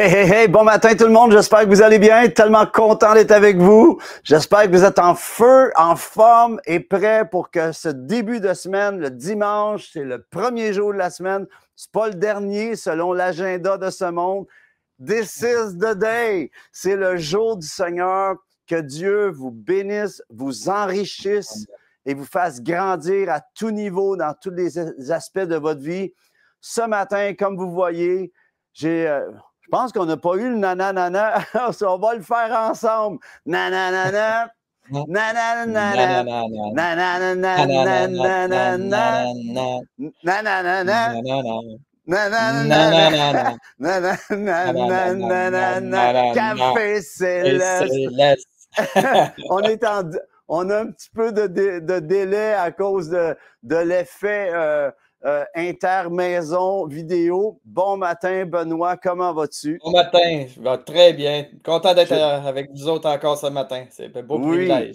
Hey, hey, hey, bon matin tout le monde, j'espère que vous allez bien, tellement content d'être avec vous. J'espère que vous êtes en feu, en forme et prêts pour que ce début de semaine, le dimanche, c'est le premier jour de la semaine, c'est pas le dernier selon l'agenda de ce monde. This is the day, c'est le jour du Seigneur, que Dieu vous bénisse, vous enrichisse et vous fasse grandir à tout niveau dans tous les aspects de votre vie. Ce matin, comme vous voyez, je pense qu'on n'a pas eu le nanana. On va le faire ensemble. Nanana. Nanana. Nanana. Café Céleste. On a un petit peu de délai à cause de l'effet intermaison vidéo. Bon matin, Benoît, comment vas-tu? Bon matin, je vais très bien. Content d'être avec vous autres encore ce matin. C'est un beau privilège.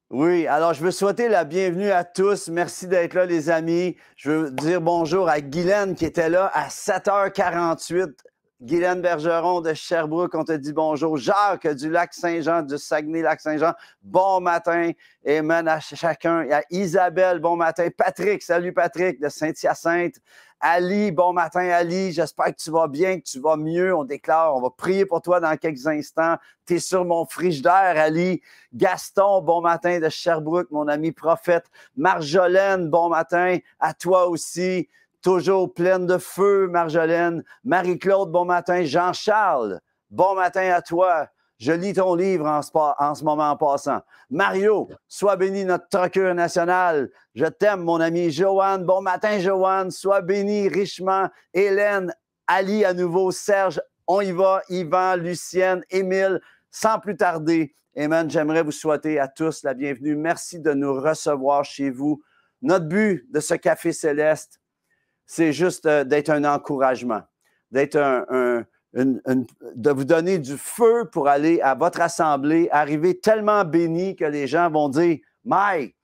Oui, alors je veux souhaiter la bienvenue à tous. Merci d'être là, les amis. Je veux dire bonjour à Guylaine qui était là à 7h48. Guylaine Bergeron de Sherbrooke, on te dit bonjour. Jacques du Lac-Saint-Jean, du Saguenay-Lac-Saint-Jean, bon matin. Amen à chacun. Il y a Isabelle, bon matin. Patrick, salut Patrick de Saint-Hyacinthe. Ali, bon matin Ali. J'espère que tu vas bien, que tu vas mieux. On déclare, on va prier pour toi dans quelques instants. Tu es sur mon frigidaire, Ali. Gaston, bon matin de Sherbrooke, mon ami prophète. Marjolaine, bon matin à toi aussi. Toujours pleine de feu, Marjolaine. Marie-Claude, bon matin. Jean-Charles, bon matin à toi. Je lis ton livre en ce moment en passant. Mario, sois béni notre trucker national. Je t'aime, mon ami. Joanne, bon matin, Joanne. Sois béni richement. Hélène, Ali à nouveau. Serge, on y va. Yvan, Lucienne, Émile, sans plus tarder. Amen. J'aimerais vous souhaiter à tous la bienvenue. Merci de nous recevoir chez vous. Notre but de ce Café Céleste, c'est juste d'être un encouragement, d'être de vous donner du feu pour aller à votre assemblée, arriver tellement béni que les gens vont dire « Mike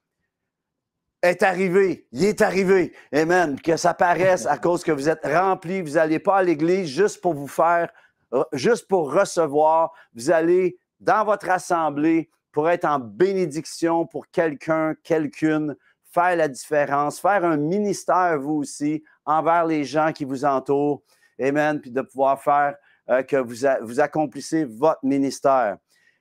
est arrivé, il est arrivé. » Amen. Que ça paraisse à cause que vous êtes remplis, vous n'allez pas à l'église juste pour vous faire, juste pour recevoir. Vous allez dans votre assemblée pour être en bénédiction pour quelqu'un, quelqu'une, faire la différence, faire un ministère, vous aussi, envers les gens qui vous entourent. Amen. Puis de pouvoir faire que vous accomplissez votre ministère.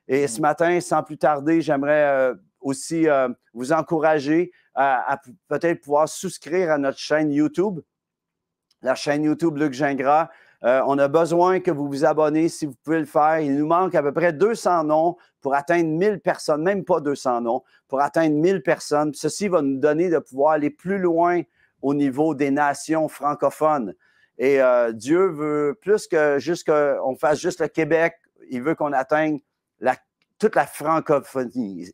Et ce matin, sans plus tarder, j'aimerais aussi vous encourager à peut-être pouvoir souscrire à notre chaîne YouTube, la chaîne YouTube Luc Gingras. On a besoin que vous vous abonnez si vous pouvez le faire. Il nous manque à peu près 200 noms pour atteindre 1000 personnes, même pas 200 noms, pour atteindre 1000 personnes. Ceci va nous donner de pouvoir aller plus loin au niveau des nations francophones. Et Dieu veut plus que juste qu'on fasse juste le Québec, il veut qu'on atteigne toute la francophonie,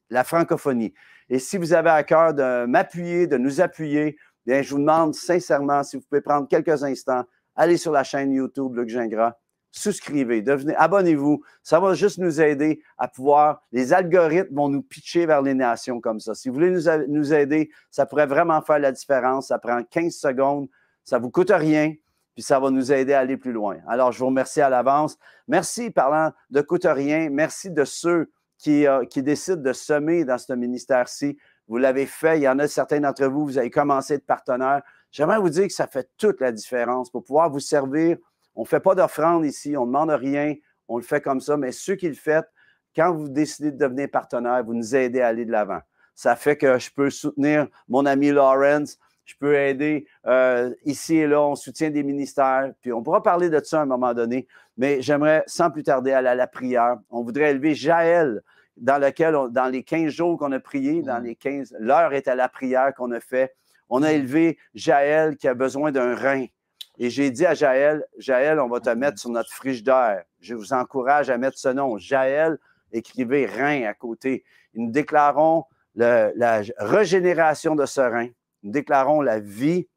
Et si vous avez à cœur de m'appuyer, de nous appuyer, bien, je vous demande sincèrement si vous pouvez prendre quelques instants, allez sur la chaîne YouTube Luc Gingras, souscrivez, abonnez-vous. Ça va juste nous aider à pouvoir, les algorithmes vont nous pitcher vers les nations comme ça. Si vous voulez nous aider, ça pourrait vraiment faire la différence. Ça prend 15 secondes, ça ne vous coûte rien, puis ça va nous aider à aller plus loin. Alors, je vous remercie à l'avance. Merci, parlant de coûte rien, merci de ceux qui décident de semer dans ce ministère-ci. Vous l'avez fait, il y en a certains d'entre vous, vous avez commencé à être partenaire. J'aimerais vous dire que ça fait toute la différence pour pouvoir vous servir. On ne fait pas d'offrande ici, on ne demande rien, on le fait comme ça, mais ceux qui le font, quand vous décidez de devenir partenaire, vous nous aidez à aller de l'avant. Ça fait que je peux soutenir mon ami Lawrence, je peux aider ici et là, on soutient des ministères, puis on pourra parler de ça à un moment donné, mais j'aimerais sans plus tarder aller à la prière. On voudrait élever Jaël, dans les 15 jours qu'on a prié, l'heure est à la prière qu'on a fait. On a élevé Jaël qui a besoin d'un rein. Et j'ai dit à Jaël, on va te mettre sur notre frigidaire. Je vous encourage à mettre ce nom. Jaël, écrivez rein à côté. Nous déclarons la régénération de ce rein. Nous déclarons la vie.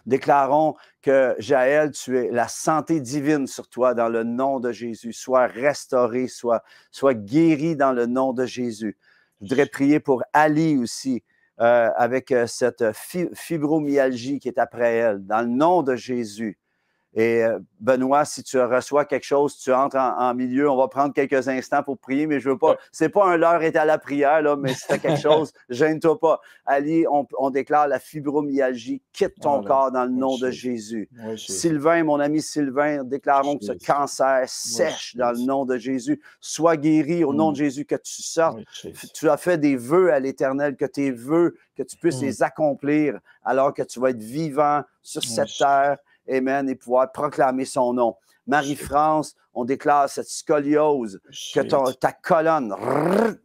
Déclarons que, Jaël, tu es la santé divine sur toi dans le nom de Jésus. Sois restauré, sois guéri dans le nom de Jésus. Je voudrais prier pour Ali aussi, avec cette fibromyalgie qui est après elle. Dans le nom de Jésus, Et Benoît, si tu reçois quelque chose, tu entres en milieu, on va prendre quelques instants pour prier, mais je veux pas, c'est pas un l'heure est à la prière, là, mais si tu as quelque chose, gêne-toi pas. Ali, on déclare la fibromyalgie, quitte ton corps dans le nom de Jésus. Sylvain, mon ami Sylvain, déclarons que ce cancer sèche dans le nom de Jésus. Sois guéri au nom de Jésus, que tu sortes. Tu as fait des vœux à l'Éternel, que tes vœux, que tu puisses les accomplir alors que tu vas être vivant sur cette terre. Amen, et pouvoir proclamer son nom. Marie-France, on déclare cette scoliose, que ta colonne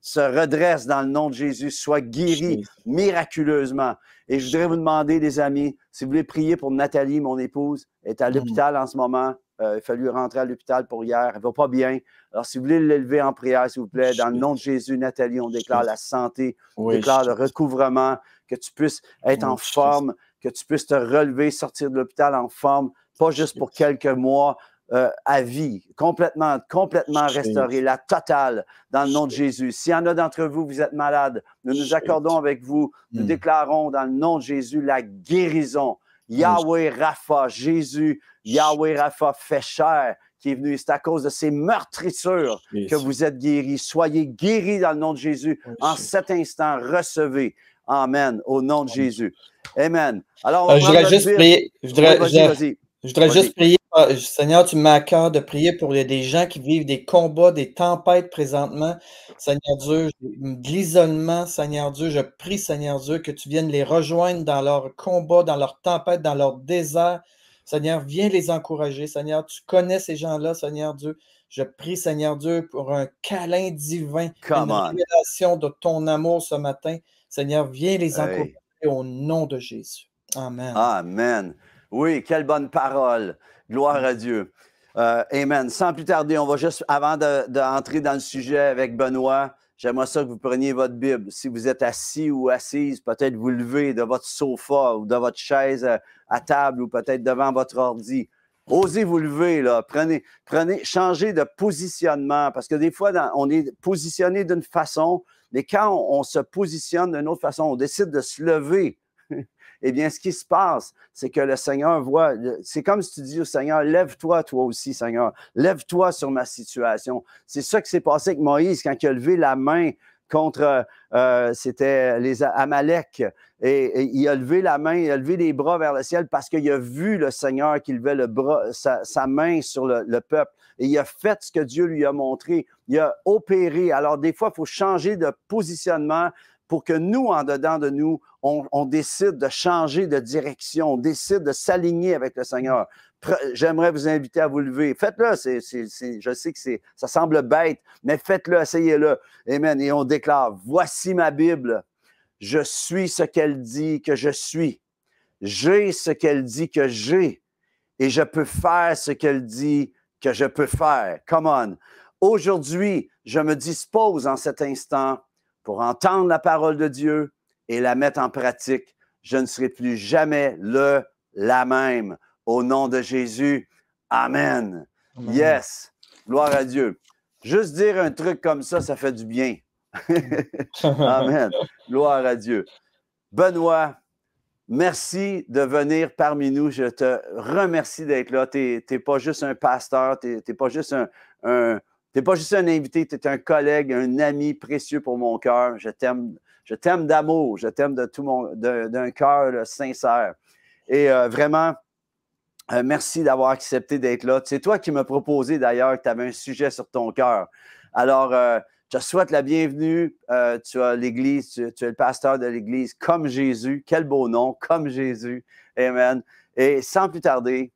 se redresse dans le nom de Jésus, soit guérie miraculeusement. Et je voudrais vous demander, les amis, si vous voulez prier pour Nathalie, mon épouse, elle est à l'hôpital en ce moment. Il a fallu rentrer à l'hôpital pour hier. Elle ne va pas bien. Alors, si vous voulez l'élever en prière, s'il vous plaît, dans le nom de Jésus, Nathalie, on déclare la santé, on déclare le recouvrement, que tu puisses être en forme, que tu puisses te relever, sortir de l'hôpital en forme, pas juste pour quelques mois, à vie, complètement restauré, la totale, dans le nom de Jésus. S'il y en a d'entre vous, vous êtes malades, nous nous accordons avec vous, nous déclarons dans le nom de Jésus la guérison. Yahweh Rapha, Jésus, Yahweh Rapha fait chair, qui est venu. C'est à cause de ces meurtrissures que vous êtes guéris. Soyez guéris dans le nom de Jésus. En cet instant, recevez. Amen. Au nom de Jésus. Amen. Alors, je voudrais juste prier. Je voudrais juste prier. Seigneur, tu m'accordes de prier pour des gens qui vivent des combats, des tempêtes présentement. Seigneur Dieu, de l'isolement, Seigneur Dieu, je prie, Seigneur Dieu, que tu viennes les rejoindre dans leur combat, dans leur tempête, dans leur désert. Seigneur, viens les encourager. Seigneur, tu connais ces gens-là, Seigneur Dieu. Je prie, Seigneur Dieu, pour un câlin divin, une révélation de ton amour ce matin. Seigneur, viens les encourager au nom de Jésus. Amen. Amen. Oui, quelle bonne parole. Gloire à Dieu. Amen. Sans plus tarder, on va juste, avant d'entrer dans le sujet avec Benoît, j'aimerais ça que vous preniez votre Bible. Si vous êtes assis ou assise, peut-être vous levez de votre sofa ou de votre chaise à table ou peut-être devant votre ordi. Osez vous lever, là. Changez de positionnement parce que des fois, on est positionné d'une façon, mais quand on se positionne d'une autre façon, on décide de se lever. Eh bien, ce qui se passe, c'est que le Seigneur voit, c'est comme si tu dis au Seigneur, lève-toi toi aussi, Seigneur, lève-toi sur ma situation. C'est ça qui s'est passé avec Moïse quand il a levé la main contre, c'était les Amalek, et il a levé la main, il a levé les bras vers le ciel parce qu'il a vu le Seigneur qui levait sa main sur le peuple. Et il a fait ce que Dieu lui a montré. Il a opéré. Alors, des fois, il faut changer de positionnement pour que nous, en dedans de nous, on décide de changer de direction, on décide de s'aligner avec le Seigneur. J'aimerais vous inviter à vous lever. Faites-le, je sais que ça semble bête, mais faites-le, essayez-le. Amen. Et on déclare, voici ma Bible, je suis ce qu'elle dit que je suis. J'ai ce qu'elle dit que j'ai. Et je peux faire ce qu'elle dit que je peux faire. Come on. Aujourd'hui, je me dispose en cet instant pour entendre la parole de Dieu et la mettre en pratique. Je ne serai plus jamais la même. Au nom de Jésus, Amen. Amen. Yes, gloire à Dieu. Juste dire un truc comme ça fait du bien. Amen. Gloire à Dieu. Benoît, merci de venir parmi nous. Je te remercie d'être là. Tu n'es pas juste un pasteur, tu n'es pas juste t'es pas juste un invité, tu es un collègue, un ami précieux pour mon cœur. Je t'aime d'amour, je t'aime d'un cœur sincère. Et vraiment, merci d'avoir accepté d'être là. C'est toi qui m'as proposé d'ailleurs que tu avais un sujet sur ton cœur. Alors, je te souhaite la bienvenue. Tu as l'Église, tu es le pasteur de l'Église comme Jésus. Quel beau nom, comme Jésus. Amen. Et sans plus tarder,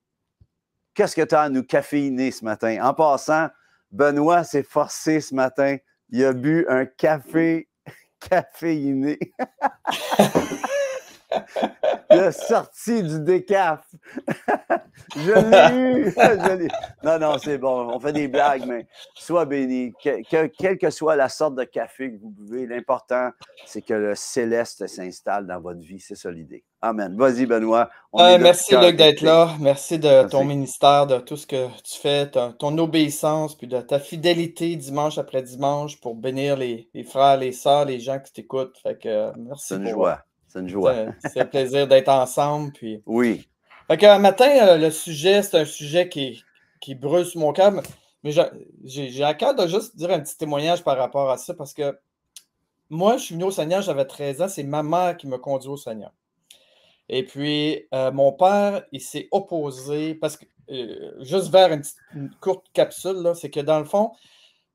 qu'est-ce que tu as à nous caféiner ce matin? En passant, Benoît s'est forcé ce matin. Il a bu un café caféiné. Il a sorti du décaf. Je l'ai eu. Non, c'est bon. On fait des blagues, mais sois béni. Quelle que soit la sorte de café que vous buvez, l'important, c'est que le céleste s'installe dans votre vie. C'est ça l'idée. Amen. Vas-y, Benoît. Merci, Luc, d'être là. Merci de ton ministère, de tout ce que tu fais, ton obéissance, puis de ta fidélité dimanche après dimanche pour bénir les frères, les sœurs, les gens qui t'écoutent. Fait que merci. C'est une joie. C'est une joie. C'est un plaisir d'être ensemble. Puis... Oui. Fait qu'un matin, le sujet, c'est un sujet qui brûle sur mon cœur, mais j'ai à cœur de juste dire un petit témoignage par rapport à ça, parce que moi, je suis venu au Seigneur, j'avais 13 ans, c'est ma mère qui me conduit au Seigneur. Et puis, mon père, il s'est opposé, parce que, juste vers une courte capsule, c'est que dans le fond,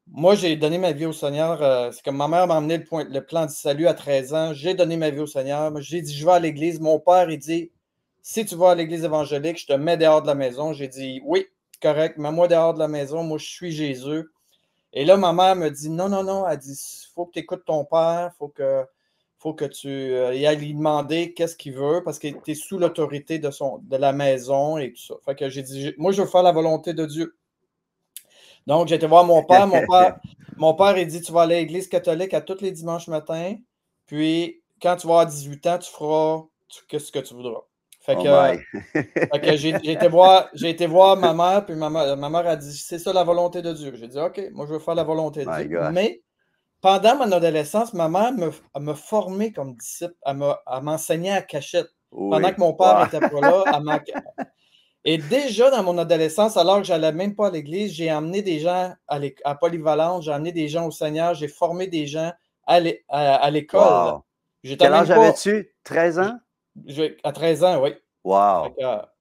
moi, j'ai donné ma vie au Seigneur. C'est comme ma mère m'a emmené le plan du salut à 13 ans. J'ai donné ma vie au Seigneur. J'ai dit, je vais à l'église. Mon père, il dit, si tu vas à l'église évangélique, je te mets dehors de la maison. J'ai dit, oui, correct, mets-moi dehors de la maison. Moi, je suis Jésus. Et là, ma mère me dit, non, non, non. Elle dit, il faut que tu écoutes ton père. Faut que tu y ailles lui demander qu'est-ce qu'il veut, parce que tu es sous l'autorité de la maison et tout ça. Fait que j'ai dit, moi, je veux faire la volonté de Dieu. Donc, j'ai été voir mon père. Mon père, il dit, tu vas aller à l'église catholique à tous les dimanches matins. Puis, quand tu vas avoir 18 ans, tu feras ce que tu voudras. Fait que j'ai été voir ma mère, puis ma mère a dit, c'est ça la volonté de Dieu. J'ai dit, OK, moi, je veux faire la volonté de Dieu. Gosh. Mais, pendant mon adolescence, ma mère m'a formé comme disciple. Elle m'enseignait à cachette. Oui. Pendant que mon père n'était pas là, et déjà dans mon adolescence, alors que je n'allais même pas à l'église, j'ai emmené des gens à Polyvalente, j'ai emmené des gens au Seigneur, j'ai formé des gens à l'école. Wow. Quel âge avais-tu? 13 ans? À 13 ans, oui. Wow.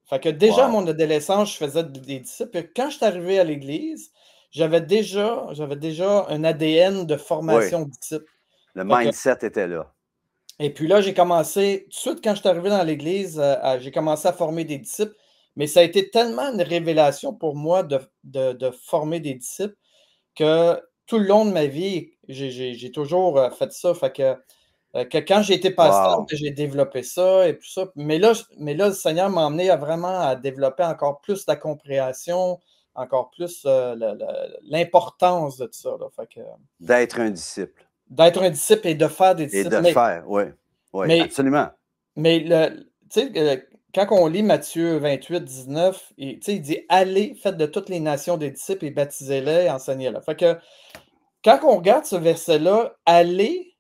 Fait que déjà, à mon adolescence, je faisais des disciples. Et quand je suis arrivé à l'église, j'avais déjà un ADN de formation disciple. Le mindset était là. Et puis là, j'ai commencé, tout de suite, quand je suis arrivé dans l'église, j'ai commencé à former des disciples. Mais ça a été tellement une révélation pour moi de former des disciples que tout le long de ma vie, j'ai toujours fait ça. Fait que quand j'ai été pasteur, j'ai développé ça et tout ça. Mais là, le Seigneur m'a emmené vraiment à développer encore plus la compréhension, encore plus l'importance de tout ça. D'être un disciple. D'être un disciple et de faire des disciples. Et de faire, oui. Oui, absolument. Mais tu sais, quand on lit Matthieu 28, 19, il dit « Allez, faites de toutes les nations des disciples et baptisez-les et enseignez-les. » Fait que quand on regarde ce verset-là, aller,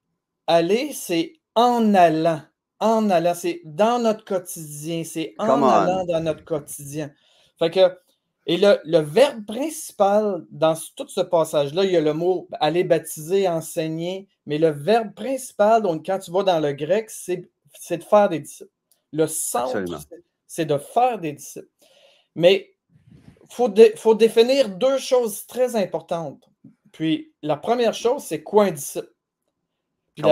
c'est en allant. En allant, c'est dans notre quotidien. C'est en allant dans notre quotidien. Fait que, et le verbe principal dans tout ce passage-là, il y a le mot « aller baptiser, enseigner », mais le verbe principal, donc quand tu vas dans le grec, c'est de faire des disciples. Le centre, c'est de faire des disciples. Mais il faut définir deux choses très importantes. Puis la première chose, c'est quoi un disciple? Puis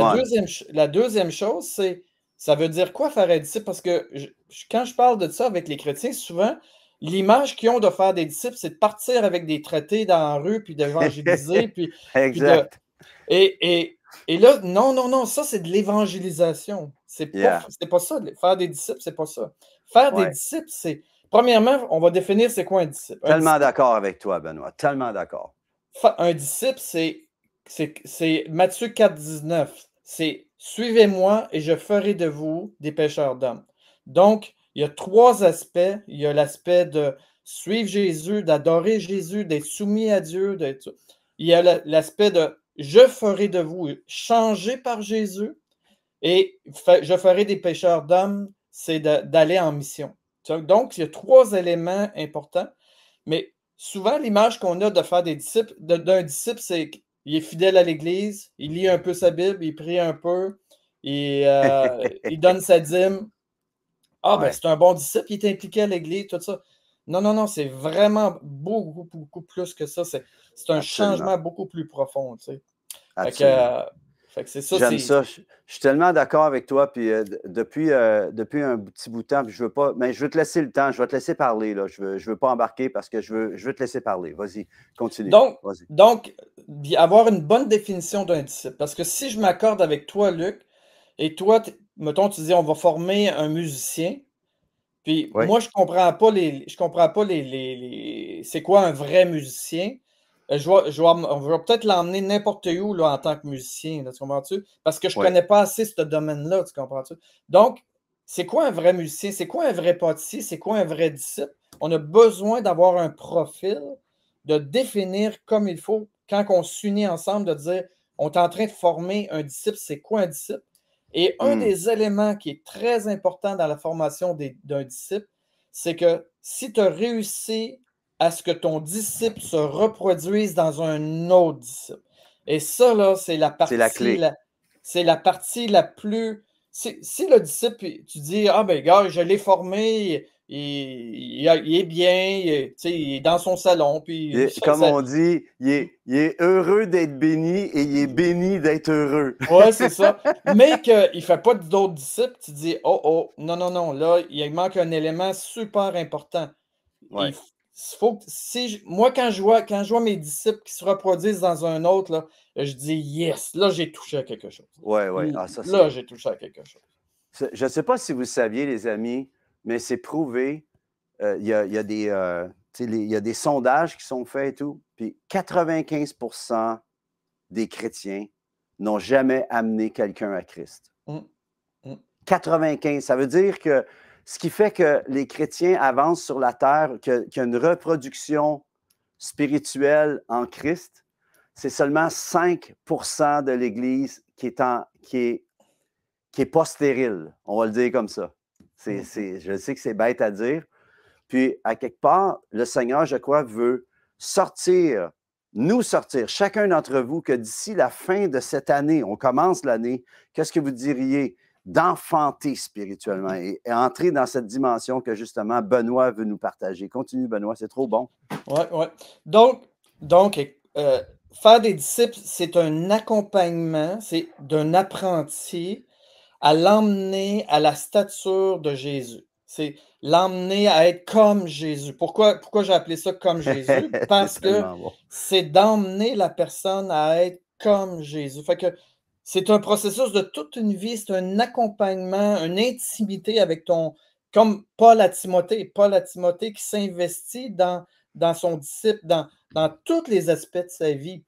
la deuxième chose, c'est ça veut dire quoi faire un disciple? Parce que quand je parle de ça avec les chrétiens, souvent, l'image qu'ils ont de faire des disciples, c'est de partir avec des traités dans la rue, puis d'évangéliser. Exact. Et là, non, ça, c'est de l'évangélisation. C'est pas ça. Faire des disciples, c'est pas ça. Faire des disciples, c'est... Premièrement, on va définir c'est quoi un disciple. Tellement d'accord avec toi, Benoît. Tellement d'accord. Un disciple, c'est Matthieu 4, 19. C'est « Suivez-moi et je ferai de vous des pêcheurs d'hommes ». Donc, il y a trois aspects. Il y a l'aspect de suivre Jésus, d'adorer Jésus, d'être soumis à Dieu. Il y a l'aspect de je ferai de vous, changé par Jésus, et je ferai des pêcheurs d'hommes, c'est d'aller en mission. Donc, il y a trois éléments importants, mais souvent, l'image qu'on a de faire des disciples, d'un disciple, c'est qu'il est fidèle à l'Église, il lit un peu sa Bible, il prie un peu, il donne sa dîme. Ben c'est un bon disciple, il est impliqué à l'Église, tout ça. Non, c'est vraiment beaucoup, beaucoup plus que ça. C'est un changement beaucoup plus profond, tu sais. Fait que c'est ça. J'aime ça. Je suis tellement d'accord avec toi. Puis depuis un petit bout de temps, puis je veux pas, mais je veux te laisser le temps. Je vais te laisser parler. Là. Je veux pas embarquer parce que je veux te laisser parler. Vas-y, continue. Donc, avoir une bonne définition d'un disciple. Parce que si je m'accorde avec toi, Luc, et toi, mettons, tu dis on va former un musicien. Puis moi, je comprends pas c'est quoi un vrai musicien. On va peut-être l'emmener n'importe où là, en tant que musicien, là, tu comprends-tu? Parce que je connais pas assez ce domaine-là, tu comprends-tu? Donc, c'est quoi un vrai musicien? C'est quoi un vrai pâtissier? C'est quoi un vrai disciple? On a besoin d'avoir un profil, de définir comme il faut, quand on s'unit ensemble, de dire on est en train de former un disciple, c'est quoi un disciple? Et un des éléments qui est très important dans la formation d'un disciple, c'est que si tu as réussi à ce que ton disciple se reproduise dans un autre disciple, et ça, là, c'est la partie, c'est la partie la plus... Si le disciple, tu dis, ah ben gars, je l'ai formé, il est bien, il est dans son salon. Puis comme on dit, il est heureux d'être béni et il est béni d'être heureux. Oui, c'est ça. Mais qu'il ne fait pas d'autres disciples, tu dis, oh, non, là, il manque un élément super important. Ouais. Moi, quand je vois mes disciples qui se reproduisent dans un autre, là, je dis, yes, là, j'ai touché à quelque chose. Oui. Là, j'ai touché à quelque chose. Je ne sais pas si vous saviez, les amis, mais c'est prouvé. Il y a des sondages qui sont faits et tout. Puis 95% des chrétiens n'ont jamais amené quelqu'un à Christ. 95. Ça veut dire que ce qui fait que les chrétiens avancent sur la terre, qu'il y a une reproduction spirituelle en Christ, c'est seulement 5% de l'Église qui est pas stérile. On va le dire comme ça. Je sais que c'est bête à dire. Puis, à quelque part, le Seigneur, je crois, veut nous sortir, chacun d'entre vous, que d'ici la fin de cette année, on commence l'année, qu'est-ce que vous diriez d'enfanter spirituellement et entrer dans cette dimension que, justement, Benoît veut nous partager. Continue, Benoît, c'est trop bon. Oui. Donc faire des disciples, c'est un accompagnement, c'est d'un apprenti à l'emmener à la stature de Jésus. C'est l'emmener à être comme Jésus. Pourquoi j'ai appelé ça comme Jésus? Parce que c'est d'emmener la personne à être comme Jésus. Fait que c'est un processus de toute une vie, c'est un accompagnement, une intimité avec comme Paul à Timothée qui s'investit dans son disciple, dans tous les aspects de sa vie.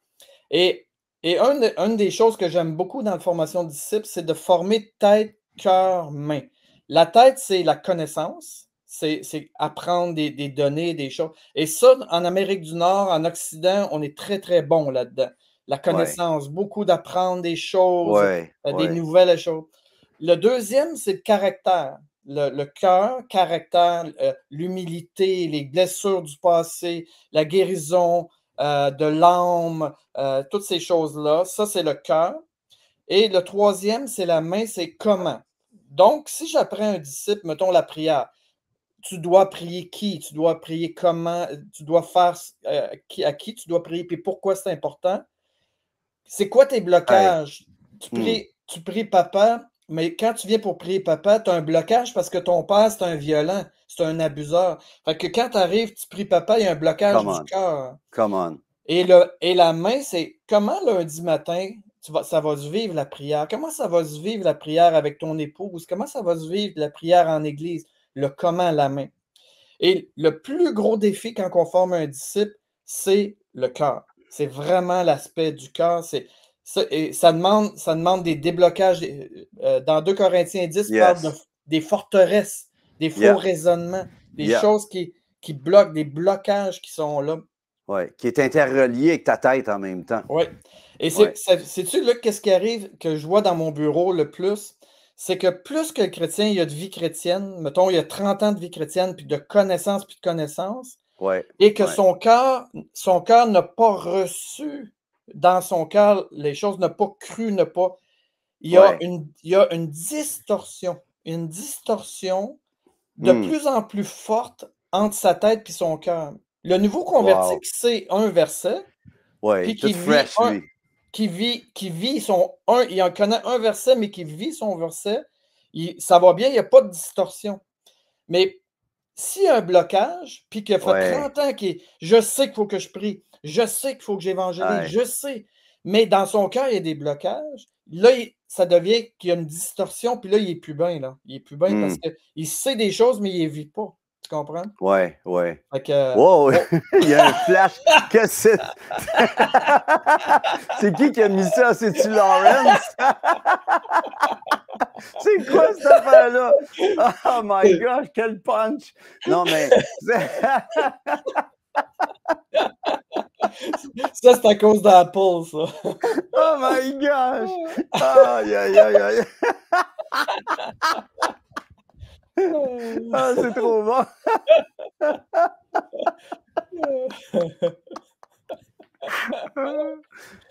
Et une des choses que j'aime beaucoup dans la formation de disciples, c'est de former tête, cœur, main. La tête, c'est la connaissance, c'est apprendre des données, des choses. Et ça, en Amérique du Nord, en Occident, on est très, très bon là-dedans. La connaissance, beaucoup d'apprendre des choses, des nouvelles choses. Le deuxième, c'est le caractère. Le cœur, caractère, l'humilité, les blessures du passé, la guérison de l'âme, toutes ces choses-là. Ça, c'est le cœur. Et le troisième, c'est la main, c'est comment. Donc, si j'apprends un disciple, mettons la prière, tu dois prier qui? Tu dois prier comment? Tu dois faire à qui tu dois prier? Puis pourquoi c'est important? C'est quoi tes blocages? Tu pries papa, mais quand tu viens pour prier papa, tu as un blocage parce que ton père, c'est un violent, c'est un abuseur. Fait que quand tu arrives, tu pries papa, il y a un blocage du cœur. Come on. Et la main, c'est comment lundi matin, ça va se vivre la prière? Comment ça va se vivre la prière avec ton épouse? Comment ça va se vivre la prière en église? Le comment, la main. Et le plus gros défi quand on forme un disciple, c'est le cœur. C'est vraiment l'aspect du cœur. Ça demande des déblocages. Dans 2 Corinthiens 10, parle des forteresses, des faux raisonnements, des choses qui bloquent, des blocages qui sont là. Oui, qui est interrelié avec ta tête en même temps. Oui. Et sais-tu, là, qu'est-ce qui arrive que je vois dans mon bureau le plus? C'est que plus que le chrétien, il y a de vie chrétienne, mettons, il y a 30 ans de vie chrétienne, puis de connaissance, et que son cœur n'a pas reçu dans son cœur, les choses n'a pas cru, il y a une distorsion de plus en plus forte entre sa tête et son cœur. Le nouveau converti qui sait un verset, puis qui vit il en connaît un verset, mais qui vit son verset, ça va bien, il n'y a pas de distorsion. Mais s'il y a un blocage, puis qu'il fait 30 ans je sais qu'il faut que je prie, je sais qu'il faut que j'évangélise, je sais, mais dans son cœur, il y a des blocages. Là, ça devient qu'il y a une distorsion, puis là, il n'est plus bien. Là. Il n'est plus bien parce qu'il sait des choses, mais il ne les vit pas. Tu comprends? Oui. Wow! Il y a un flash. C'est qui a mis ça? C'est-tu Lawrence? C'est quoi cette affaire-là? Oh my gosh, quel punch! Non, mais... Ça, c'est à cause d'Apple, ça. Oh my gosh! Aïe. Ah, c'est trop bon!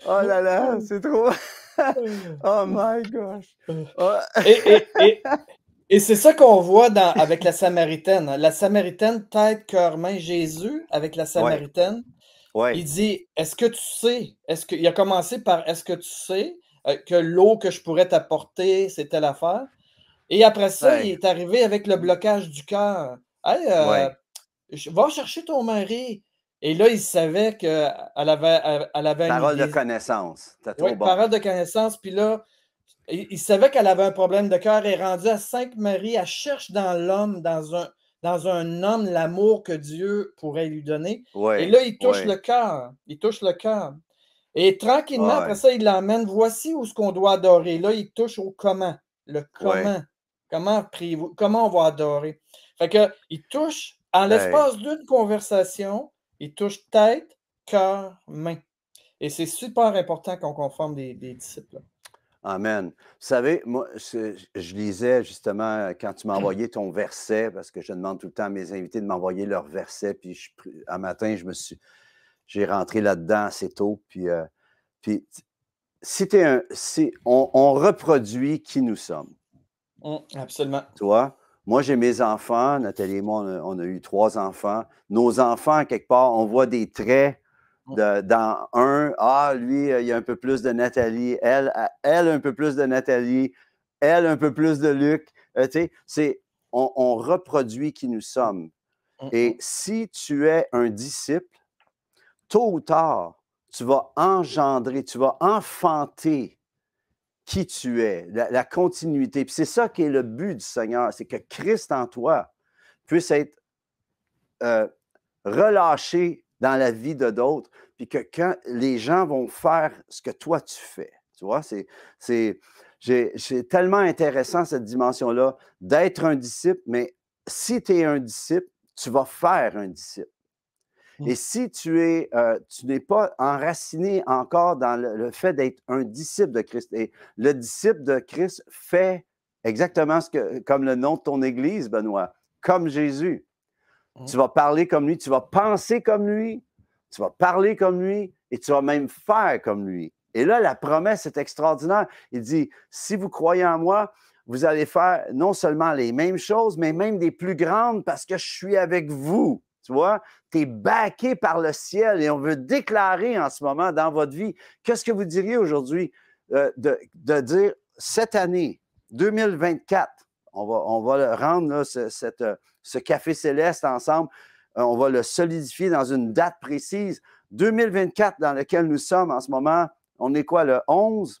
Oh là là, c'est trop... Oh my gosh! Oh. Et c'est ça qu'on voit avec la Samaritaine. La Samaritaine, tête, cœur, main, Jésus, avec la Samaritaine, il dit, est-ce que tu sais, il a commencé par, est-ce que tu sais que l'eau que je pourrais t'apporter, c'est telle affaire? Et après ça, il est arrivé avec le blocage du cœur. Hey, va chercher ton mari. Et là, il savait qu'elle avait parole de connaissance. T'as trop bon. Parole de connaissance. Puis là, il savait qu'elle avait un problème de cœur. Elle est rendue à 5 maris. Elle cherche dans l'homme, dans un homme, l'amour que Dieu pourrait lui donner. Et là, il touche le cœur. Il touche le cœur. Et tranquillement, après ça, il l'emmène. Voici où ce qu'on doit adorer. Là, il touche au comment. Le comment. Comment priez-vous? Comment on va adorer? Fait que, il touche, en l'espace d'une conversation, il touche tête, cœur, main. Et c'est super important qu'on conforme des disciples. Amen. Vous savez, moi, je lisais justement quand tu m'as envoyé ton verset, parce que je demande tout le temps à mes invités de m'envoyer leur verset, puis un matin, j'ai rentré là-dedans assez tôt, puis on reproduit qui nous sommes. Absolument. Tu vois? Moi, j'ai mes enfants, Nathalie et moi, on a eu 3 enfants. Nos enfants, quelque part, on voit des traits dans un, lui, il y a un peu plus de Nathalie, elle un peu plus de Nathalie, elle un peu plus de Luc. Tu sais, on reproduit qui nous sommes. Et si tu es un disciple, tôt ou tard, tu vas engendrer, tu vas enfanter qui tu es, la continuité. Puis c'est ça qui est le but du Seigneur, c'est que Christ en toi puisse être relâché dans la vie de d'autres, puis que quand les gens vont faire ce que toi tu fais, tu vois, c'est tellement intéressant cette dimension-là d'être un disciple, mais si tu es un disciple, tu vas faire un disciple. Et si tu n'es pas enraciné encore dans le fait d'être un disciple de Christ, et le disciple de Christ fait exactement comme le nom de ton Église, Benoît, comme Jésus. Tu vas parler comme lui, tu vas penser comme lui, tu vas parler comme lui et tu vas même faire comme lui. Et là, la promesse est extraordinaire. Il dit, si vous croyez en moi, vous allez faire non seulement les mêmes choses, mais même des plus grandes parce que je suis avec vous. Tu vois, tu es backé par le ciel et on veut déclarer en ce moment dans votre vie. Qu'est-ce que vous diriez aujourd'hui de dire cette année, 2024, on va le rendre, là, ce café céleste ensemble, on va le solidifier dans une date précise. 2024 dans lequel nous sommes en ce moment, on est quoi, le 11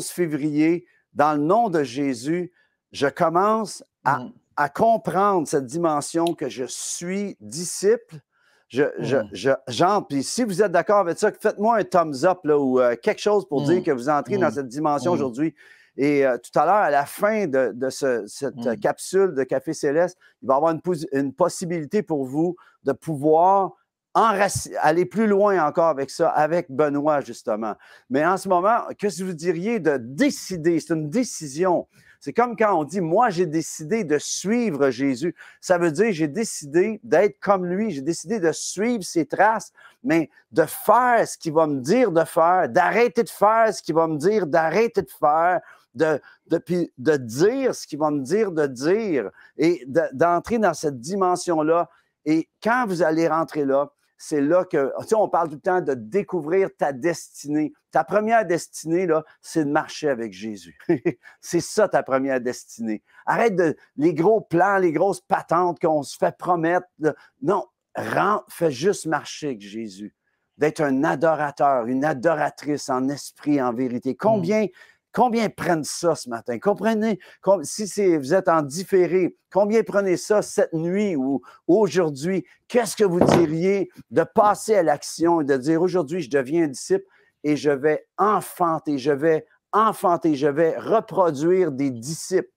février, dans le nom de Jésus, je commence à comprendre cette dimension que je suis disciple. J'entre, puis si vous êtes d'accord avec ça, faites-moi un thumbs up là, ou quelque chose pour dire que vous entrez dans cette dimension aujourd'hui. Et tout à l'heure, à la fin de cette capsule de Café Céleste, il va y avoir une possibilité pour vous de pouvoir aller plus loin encore avec ça, avec Benoît, justement. Mais en ce moment, qu'est-ce que vous diriez de décider? C'est une décision. C'est comme quand on dit, moi, j'ai décidé de suivre Jésus. Ça veut dire, j'ai décidé d'être comme lui, j'ai décidé de suivre ses traces, mais de faire ce qu'il va me dire de faire, d'arrêter de faire ce qu'il va me dire d'arrêter de faire, de dire ce qu'il va me dire de dire et d'entrer dans cette dimension-là. Et quand vous allez rentrer là, c'est là que, tu sais, on parle tout le temps de découvrir ta destinée. Ta première destinée, là, c'est de marcher avec Jésus. C'est ça, ta première destinée. Arrête les gros plans, les grosses patentes qu'on se fait promettre. Non, fais juste marcher avec Jésus. D'être un adorateur, une adoratrice en esprit, en vérité. Combien prennent ça ce matin? Comprenez, si vous êtes en différé, combien prenez ça cette nuit ou aujourd'hui? Qu'est-ce que vous diriez de passer à l'action et de dire aujourd'hui, je deviens un disciple et je vais enfanter, je vais reproduire des disciples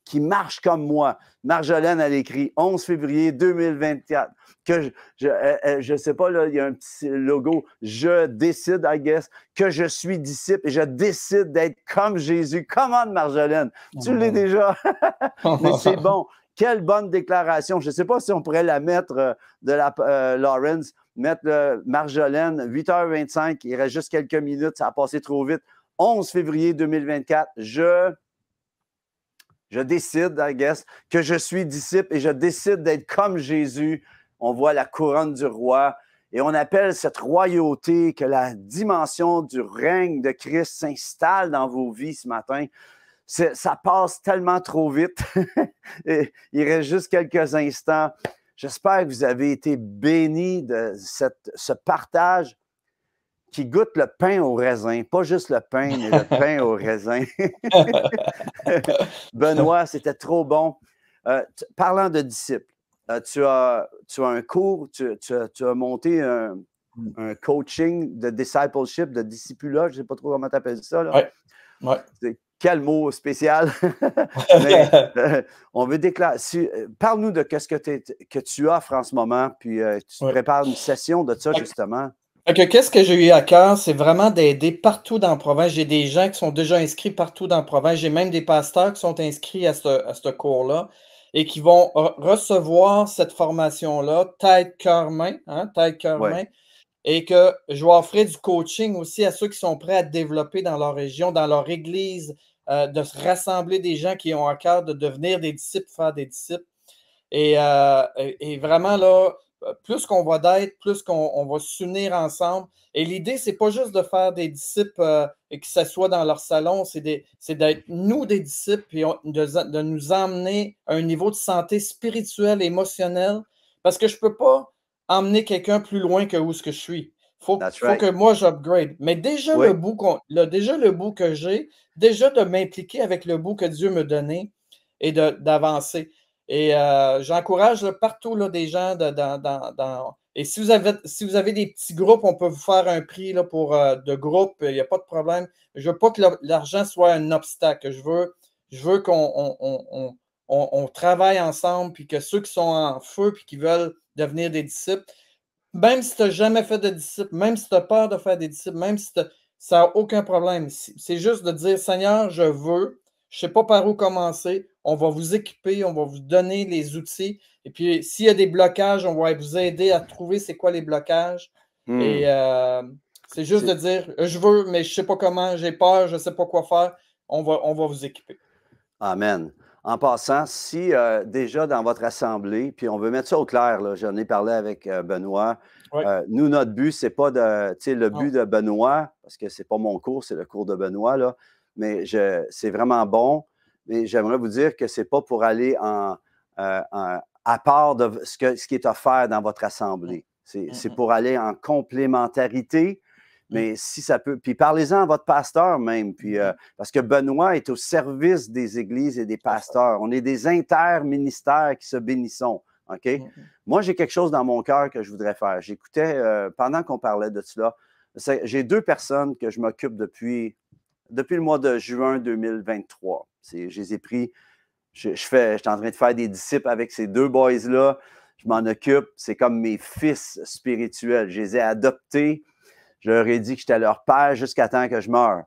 qui marchent comme moi. Marjolaine, elle écrit 11 février 2024. Que je sais pas, là, il y a un petit logo. Je décide, I guess, que je suis disciple et je décide d'être comme Jésus. Comment, Marjolaine? Tu l'es déjà. Mais c'est bon. Quelle bonne déclaration. Je ne sais pas si on pourrait la mettre de la Lawrence, mettre Marjolaine, 8h25, il reste juste quelques minutes, ça a passé trop vite. 11 février 2024, je décide, I guess, que je suis disciple et je décide d'être comme Jésus. On voit la couronne du roi et on appelle cette royauté que la dimension du règne de Christ s'installe dans vos vies ce matin. Ça passe tellement trop vite. Il reste juste quelques instants. J'espère que vous avez été bénis de ce partage qui goûte le pain au raisin. Pas juste le pain, mais le pain au raisin. Benoît, c'était trop bon. Parlant de disciples, tu as un cours, tu as monté un coaching de discipleship, de discipulat, je ne sais pas trop comment tu appelles ça. Oui. Ouais. Quel mot spécial! Mais, on veut déclarer. Parle-nous de ce que tu offres en ce moment, puis tu prépares une session de ça, justement. Qu'est-ce que j'ai eu à cœur? C'est vraiment d'aider partout dans la province. J'ai des gens qui sont déjà inscrits partout dans la province. J'ai même des pasteurs qui sont inscrits à ce cours-là et qui vont recevoir cette formation-là, tête, cœur, main, tête, cœur, main. Et que je vais offrir du coaching aussi à ceux qui sont prêts à développer dans leur région, dans leur église, de se rassembler des gens qui ont à cœur de devenir des disciples, faire des disciples. Et vraiment, là, plus qu'on va d'être, plus qu'on va s'unir ensemble. Et l'idée, c'est pas juste de faire des disciples et que ce soit dans leur salon, c'est d'être nous des disciples et de nous emmener à un niveau de santé spirituelle, émotionnelle. Parce que je peux pas emmener quelqu'un plus loin que où ce que je suis. Faut que moi, j'upgrade. Mais déjà, le bout que j'ai, déjà de m'impliquer avec le bout que Dieu me donnait et d'avancer. Et j'encourage partout là, des gens et si vous avez des petits groupes, on peut vous faire un prix là, pour de groupe, il n'y a pas de problème. Je ne veux pas que l'argent soit un obstacle. Je veux qu'on travaille ensemble, puis que ceux qui sont en feu puis qui veulent devenir des disciples, même si tu n'as jamais fait de disciples, même si tu as peur de faire des disciples, même si ça n'a aucun problème. C'est juste de dire, Seigneur, je veux, je ne sais pas par où commencer, on va vous équiper, on va vous donner les outils. Et puis, s'il y a des blocages, on va vous aider à trouver c'est quoi les blocages. Et c'est juste de dire, je veux, mais je ne sais pas comment, j'ai peur, je ne sais pas quoi faire. On va vous équiper. Amen. En passant, si déjà dans votre assemblée, puis on veut mettre ça au clair, j'en ai parlé avec Benoît, nous, notre but, c'est pas le but de Benoît, parce que c'est pas mon cours, c'est le cours de Benoît, là, mais c'est vraiment bon, mais j'aimerais vous dire que c'est pas pour aller à part de ce qui est offert dans votre assemblée. C'est pour aller en complémentarité. Mais si ça peut, puis parlez-en à votre pasteur même, puis parce que Benoît est au service des églises et des pasteurs. On est des interministères qui se bénissons, OK? Moi, j'ai quelque chose dans mon cœur que je voudrais faire. J'écoutais, pendant qu'on parlait de cela, j'ai 2 personnes que je m'occupe depuis le mois de juin 2023. Je les ai pris, je suis en train de faire des disciples avec ces 2 boys-là. Je m'en occupe, c'est comme mes fils spirituels. Je les ai adoptés. Je leur ai dit que j'étais leur père jusqu'à temps que je meure.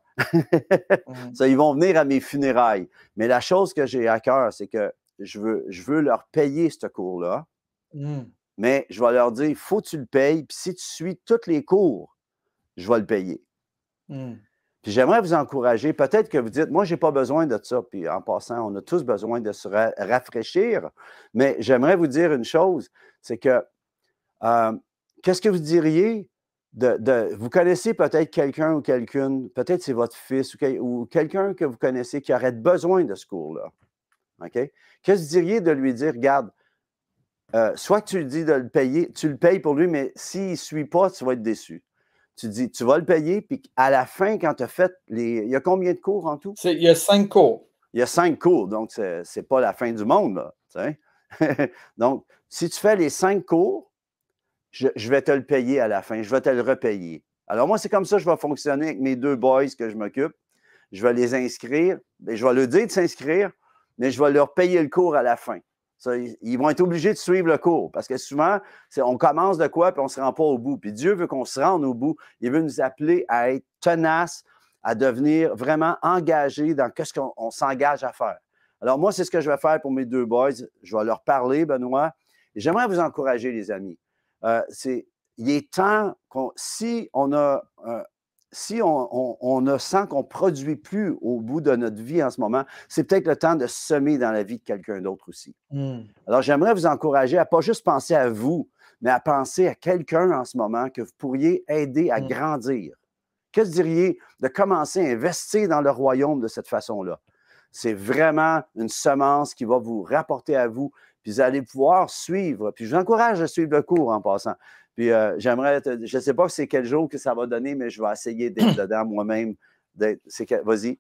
Ça, ils vont venir à mes funérailles. Mais la chose que j'ai à cœur, c'est que je veux leur payer ce cours-là. Mais je vais leur dire, il faut que tu le payes. Puis si tu suis tous les cours, je vais le payer. Puis j'aimerais vous encourager. Peut-être que vous dites, moi, je n'ai pas besoin de ça. Puis en passant, on a tous besoin de se rafraîchir. Mais j'aimerais vous dire une chose, c'est que qu'est-ce que vous diriez vous connaissez peut-être quelqu'un ou quelqu'une, peut-être c'est votre fils ou quelqu'un que vous connaissez qui aurait besoin de ce cours-là. OK? Qu'est-ce que vous diriez de lui dire, regarde, soit que tu lui dis de le payer, tu le payes pour lui, mais s'il ne suit pas, tu vas être déçu. Tu dis, tu vas le payer, puis à la fin, quand tu as fait il y a combien de cours en tout? Il y a 5 cours. Il y a 5 cours, donc ce n'est pas la fin du monde, là. Donc, si tu fais les 5 cours, je vais te le payer à la fin. Je vais te le repayer. Alors, moi, c'est comme ça que je vais fonctionner avec mes 2 boys que je m'occupe. Je vais les inscrire. Et je vais leur dire de s'inscrire. mais je vais leur payer le cours à la fin. Ça, ils vont être obligés de suivre le cours parce que souvent, on commence de quoi puis on ne se rend pas au bout. Puis Dieu veut qu'on se rende au bout. Il veut nous appeler à être tenaces, à devenir vraiment engagés dans ce qu'on s'engage à faire. Alors moi, c'est ce que je vais faire pour mes deux boys. Je vais leur parler, Benoît. Et j'aimerais vous encourager, les amis. Il est temps si on sent qu'on ne produit plus au bout de notre vie en ce moment, c'est peut-être le temps de semer dans la vie de quelqu'un d'autre aussi. Alors, j'aimerais vous encourager à ne pas juste penser à vous, mais à penser à quelqu'un en ce moment que vous pourriez aider à grandir. Que diriez de commencer à investir dans le royaume de cette façon-là? C'est vraiment une semence qui va vous rapporter à vous, puis vous allez pouvoir suivre. Puis je vous encourage à suivre le cours en passant. Puis je ne sais pas c'est quel jour que ça va donner, mais je vais essayer d'être dedans moi-même. Vas-y.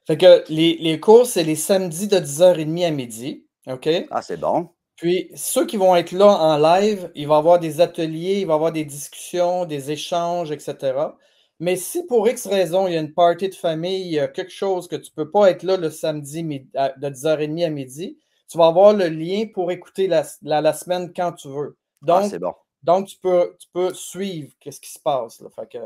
Fait que les cours, c'est les samedis de 10h30 à midi. OK? Ah, c'est bon. Puis, ceux qui vont être là en live, il va y avoir des ateliers, il va y avoir des discussions, des échanges, etc. Mais si pour X raison, il y a une party de famille, il y a quelque chose que tu ne peux pas être là le samedi de 10h30 à midi, tu vas avoir le lien pour écouter la semaine quand tu veux. Donc, c'est bon. Donc, tu peux suivre ce qui se passe. Là. Fait que...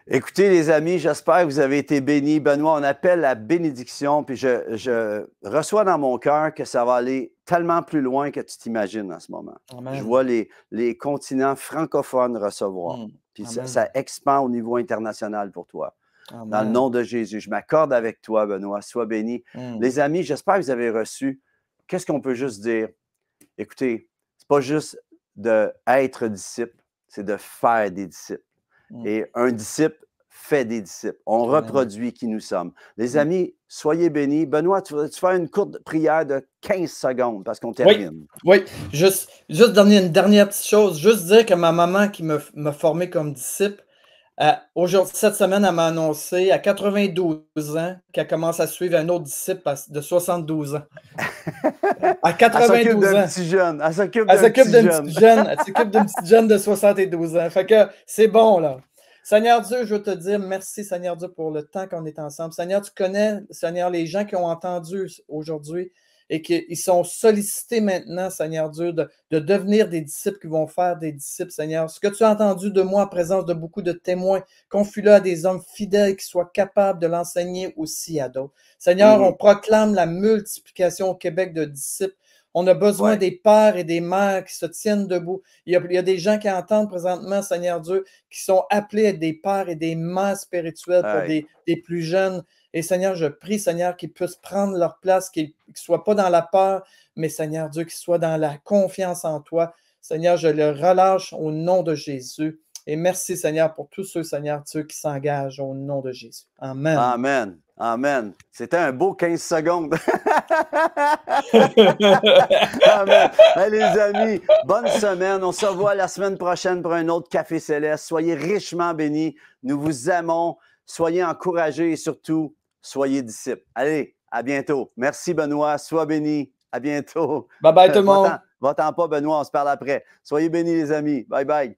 Écoutez, les amis, j'espère que vous avez été bénis. Benoît, on appelle la bénédiction, puis je reçois dans mon cœur que ça va aller tellement plus loin que tu t'imagines en ce moment. Amen. Je vois les continents francophones recevoir. Puis ça expand au niveau international pour toi. Amen. Dans le nom de Jésus, je m'accorde avec toi, Benoît. Sois béni. Les amis, j'espère que vous avez reçu. Qu'est-ce qu'on peut juste dire? Écoutez, c'est pas juste d'être disciple, c'est de faire des disciples. Et un disciple fait des disciples. On reproduit qui nous sommes. Les amis, soyez bénis. Benoît, tu vas faire une courte prière de 15 secondes parce qu'on termine. Oui. Juste une dernière petite chose. Juste dire que ma maman qui m'a formé comme disciple, aujourd'hui, cette semaine, elle m'a annoncé à 92 ans qu'elle commence à suivre un autre disciple de 72 ans. À 92 ans. Elle s'occupe d'un petit jeune de 72 ans. Fait que c'est bon, là. Seigneur Dieu, je veux te dire merci, Seigneur Dieu, pour le temps qu'on est ensemble. Seigneur, tu connais, Seigneur, les gens qui ont entendu aujourd'hui et qui sont sollicités maintenant, Seigneur Dieu, de devenir des disciples qui vont faire des disciples, Seigneur. Ce que tu as entendu de moi en présence de beaucoup de témoins, confie-le à des hommes fidèles qui soient capables de l'enseigner aussi à d'autres. Seigneur, on proclame la multiplication au Québec de disciples. On a besoin des pères et des mères qui se tiennent debout. Il y a des gens qui entendent présentement, Seigneur Dieu, qui sont appelés à être des pères et des mères spirituelles pour des plus jeunes. Et Seigneur, je prie, Seigneur, qu'ils puissent prendre leur place, qu'ils ne soient pas dans la peur, mais Seigneur Dieu, qu'ils soient dans la confiance en toi. Seigneur, je le relâche au nom de Jésus. Et merci, Seigneur, pour tous ceux, Seigneur Dieu, qui s'engagent au nom de Jésus. Amen. Amen. Amen. C'était un beau 15 secondes. Amen. Hey, les amis, bonne semaine. On se revoit la semaine prochaine pour un autre Café Céleste. Soyez richement bénis. Nous vous aimons. Soyez encouragés et surtout, soyez disciples. Allez, à bientôt. Merci, Benoît. Sois béni. À bientôt. Bye bye, tout le monde. Va-t'en pas, Benoît. On se parle après. Soyez bénis, les amis. Bye bye.